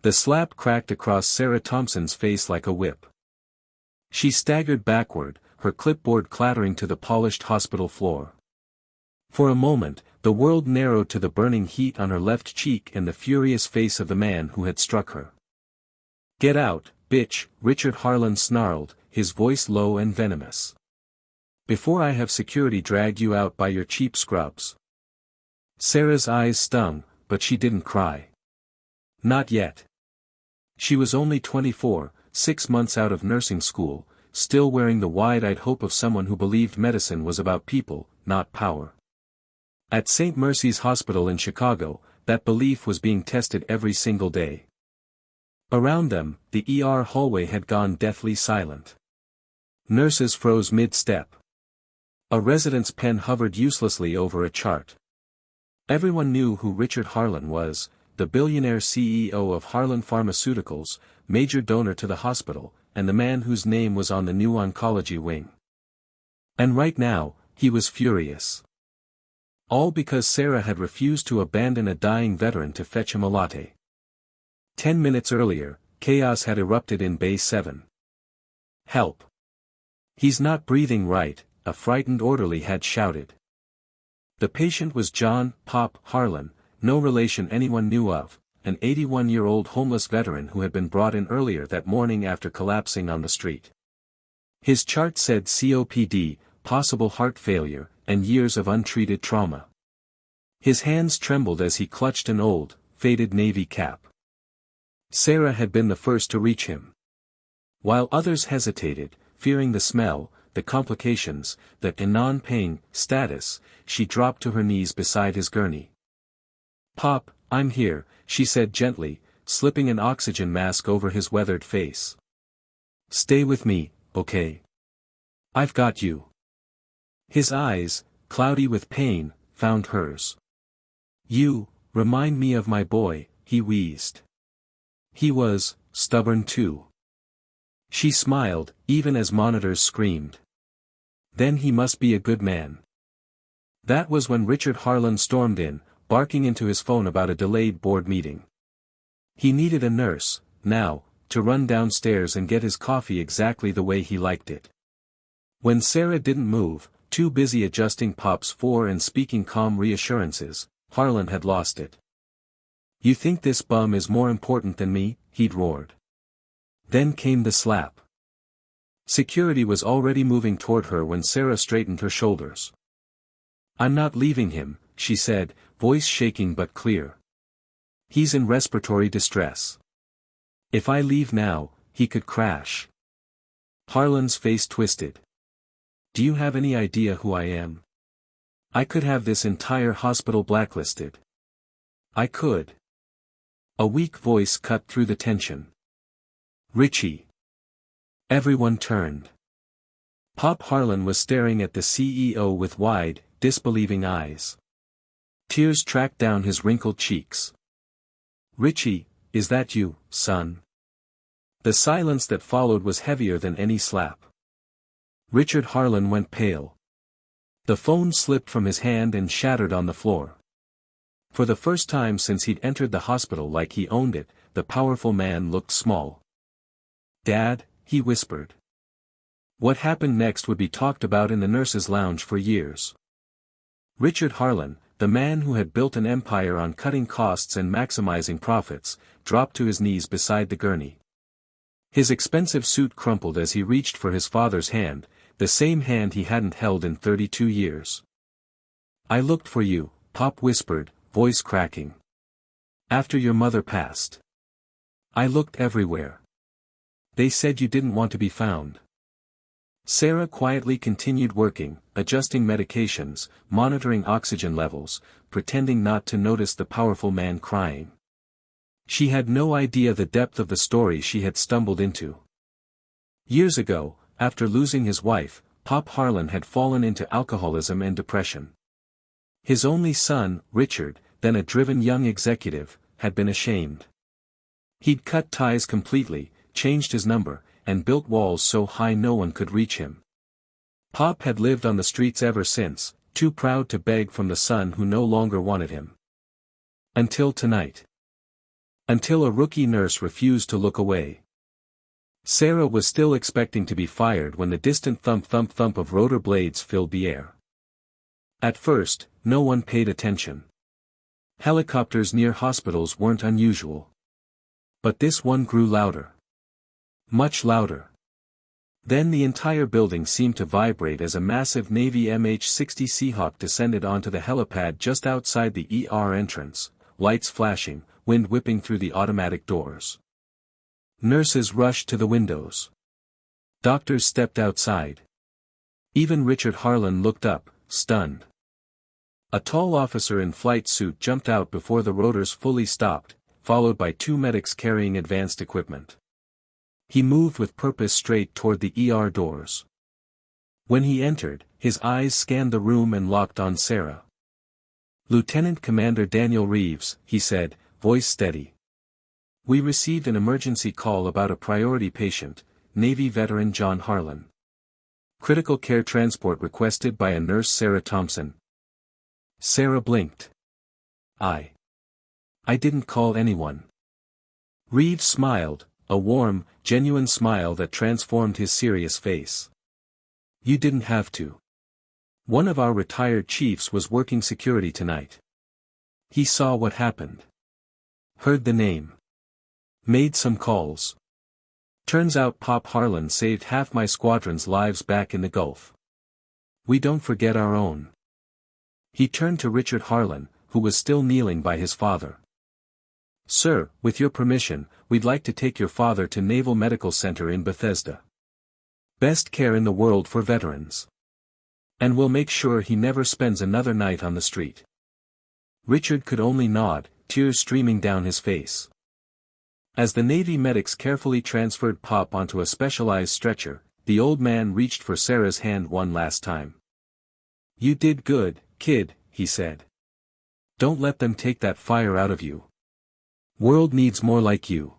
The slap cracked across Sarah Thompson's face like a whip. She staggered backward, her clipboard clattering to the polished hospital floor. For a moment, the world narrowed to the burning heat on her left cheek and the furious face of the man who had struck her. "Get out, bitch," Richard Harlan snarled, his voice low and venomous. "Before I have security drag you out by your cheap scrubs." Sarah's eyes stung, but she didn't cry. Not yet. She was only 24, 6 months out of nursing school, still wearing the wide-eyed hope of someone who believed medicine was about people, not power. At St. Mercy's Hospital in Chicago, that belief was being tested every single day. Around them, the ER hallway had gone deathly silent. Nurses froze mid-step. A resident's pen hovered uselessly over a chart. Everyone knew who Richard Harlan was, the billionaire CEO of Harlan Pharmaceuticals, major donor to the hospital, and the man whose name was on the new oncology wing. And right now, he was furious. All because Sarah had refused to abandon a dying veteran to fetch him a latte. 10 minutes earlier, chaos had erupted in Bay 7. "Help! He's not breathing right," a frightened orderly had shouted. The patient was John "Pop" Harlan, no relation anyone knew of, an 81-year-old homeless veteran who had been brought in earlier that morning after collapsing on the street. His chart said COPD, possible heart failure, and years of untreated trauma. His hands trembled as he clutched an old, faded navy cap. Sarah had been the first to reach him. While others hesitated, fearing the smell, the complications, the non-paying status, she dropped to her knees beside his gurney. "Pop, I'm here," she said gently, slipping an oxygen mask over his weathered face. "Stay with me, okay? I've got you." His eyes, cloudy with pain, found hers. "You remind me of my boy," he wheezed. He was stubborn too. She smiled, even as monitors screamed. "Then he must be a good man." That was when Richard Harlan stormed in, barking into his phone about a delayed board meeting. He needed a nurse, now, to run downstairs and get his coffee exactly the way he liked it. When Sarah didn't move, too busy adjusting Pop's fore and speaking calm reassurances, Harlan had lost it. "You think this bum is more important than me?" he'd roared. Then came the slap. Security was already moving toward her when Sarah straightened her shoulders. "I'm not leaving him," she said, voice shaking but clear. "He's in respiratory distress. If I leave now, he could crash." Harlan's face twisted. "Do you have any idea who I am? I could have this entire hospital blacklisted. I could." A weak voice cut through the tension. "Richie." Everyone turned. Pop Harlan was staring at the CEO with wide, disbelieving eyes. Tears tracked down his wrinkled cheeks. "Richie, is that you, son?" The silence that followed was heavier than any slap. Richard Harlan went pale. The phone slipped from his hand and shattered on the floor. For the first time since he'd entered the hospital like he owned it, the powerful man looked small. "Dad," he whispered. What happened next would be talked about in the nurses' lounge for years. Richard Harlan, the man who had built an empire on cutting costs and maximizing profits, dropped to his knees beside the gurney. His expensive suit crumpled as he reached for his father's hand, the same hand he hadn't held in 32 years. "I looked for you," Pop whispered, voice cracking. "After your mother passed. I looked everywhere. They said you didn't want to be found." Sarah quietly continued working, adjusting medications, monitoring oxygen levels, pretending not to notice the powerful man crying. She had no idea the depth of the story she had stumbled into. Years ago, after losing his wife, Pop Harlan had fallen into alcoholism and depression. His only son, Richard, then a driven young executive, had been ashamed. He'd cut ties completely, changed his number, and built walls so high no one could reach him. Pop had lived on the streets ever since, too proud to beg from the son who no longer wanted him. Until tonight. Until a rookie nurse refused to look away. Sarah was still expecting to be fired when the distant thump of rotor blades filled the air. At first, no one paid attention. Helicopters near hospitals weren't unusual. But this one grew louder. Much louder. Then the entire building seemed to vibrate as a massive Navy MH-60 Seahawk descended onto the helipad just outside the ER entrance, lights flashing, wind whipping through the automatic doors. Nurses rushed to the windows. Doctors stepped outside. Even Richard Harlan looked up, stunned. A tall officer in flight suit jumped out before the rotors fully stopped, followed by 2 medics carrying advanced equipment. He moved with purpose straight toward the ER doors. When he entered, his eyes scanned the room and locked on Sarah. "Lieutenant Commander Daniel Reeves," he said, voice steady. "We received an emergency call about a priority patient, Navy veteran John Harlan. Critical care transport requested by a nurse Sarah Thompson." Sarah blinked. I didn't call anyone." Reeves smiled, a warm, genuine smile that transformed his serious face. "You didn't have to. One of our retired chiefs was working security tonight. He saw what happened. Heard the name. Made some calls. Turns out Pop Harlan saved half my squadron's lives back in the Gulf. We don't forget our own." He turned to Richard Harlan, who was still kneeling by his father. "Sir, with your permission, we'd like to take your father to Naval Medical Center in Bethesda. Best care in the world for veterans. And we'll make sure he never spends another night on the street." Richard could only nod, tears streaming down his face. As the Navy medics carefully transferred Pop onto a specialized stretcher, the old man reached for Sarah's hand one last time. "You did good, kid," he said. "Don't let them take that fire out of you. World needs more like you."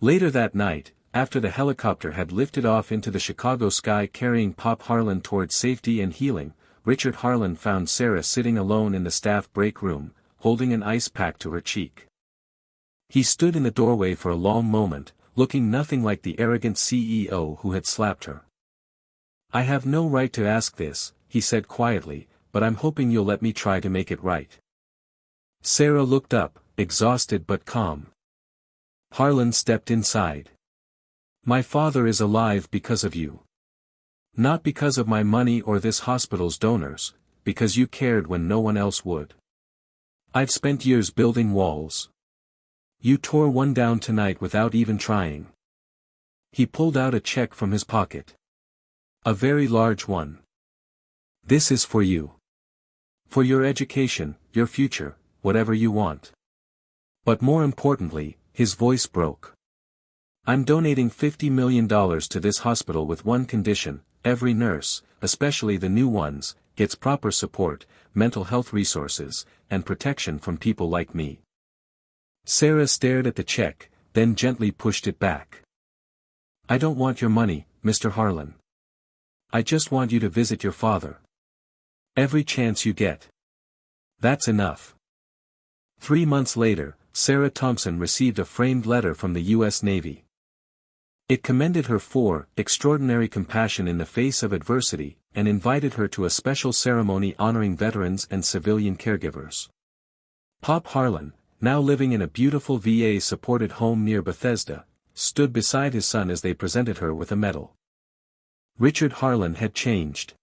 Later that night, after the helicopter had lifted off into the Chicago sky carrying Pop Harlan toward safety and healing, Richard Harlan found Sarah sitting alone in the staff break room, holding an ice pack to her cheek. He stood in the doorway for a long moment, looking nothing like the arrogant CEO who had slapped her. "I have no right to ask this," he said quietly, "but I'm hoping you'll let me try to make it right." Sarah looked up, exhausted but calm. Harlan stepped inside. "My father is alive because of you. Not because of my money or this hospital's donors, because you cared when no one else would. I've spent years building walls. You tore one down tonight without even trying." He pulled out a check from his pocket. A very large one. "This is for you. For your education, your future, whatever you want. But more importantly," his voice broke. "I'm donating $50 million to this hospital with one condition: every nurse, especially the new ones, gets proper support, mental health resources, and protection from people like me." Sarah stared at the check, then gently pushed it back. "I don't want your money, Mr. Harlan. I just want you to visit your father. Every chance you get. That's enough." 3 months later, Sarah Thompson received a framed letter from the U.S. Navy. It commended her for extraordinary compassion in the face of adversity, and invited her to a special ceremony honoring veterans and civilian caregivers. Pop Harlan, now living in a beautiful VA-supported home near Bethesda, stood beside his son as they presented her with a medal. Richard Harlan had changed.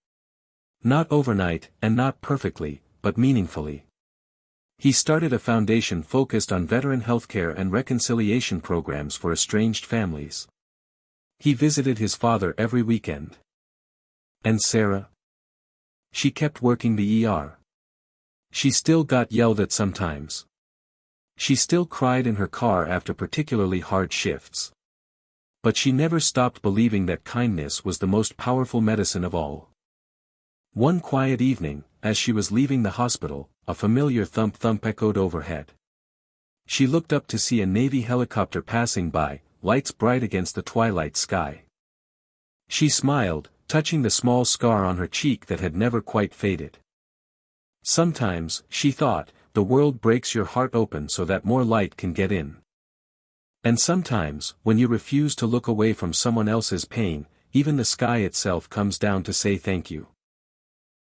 Not overnight, and not perfectly, but meaningfully. He started a foundation focused on veteran healthcare and reconciliation programs for estranged families. He visited his father every weekend. And Sarah? She kept working the ER. She still got yelled at sometimes. She still cried in her car after particularly hard shifts. But she never stopped believing that kindness was the most powerful medicine of all. One quiet evening, as she was leaving the hospital, a familiar thump echoed overhead. She looked up to see a Navy helicopter passing by, lights bright against the twilight sky. She smiled, touching the small scar on her cheek that had never quite faded. Sometimes, she thought, the world breaks your heart open so that more light can get in. And sometimes, when you refuse to look away from someone else's pain, even the sky itself comes down to say thank you.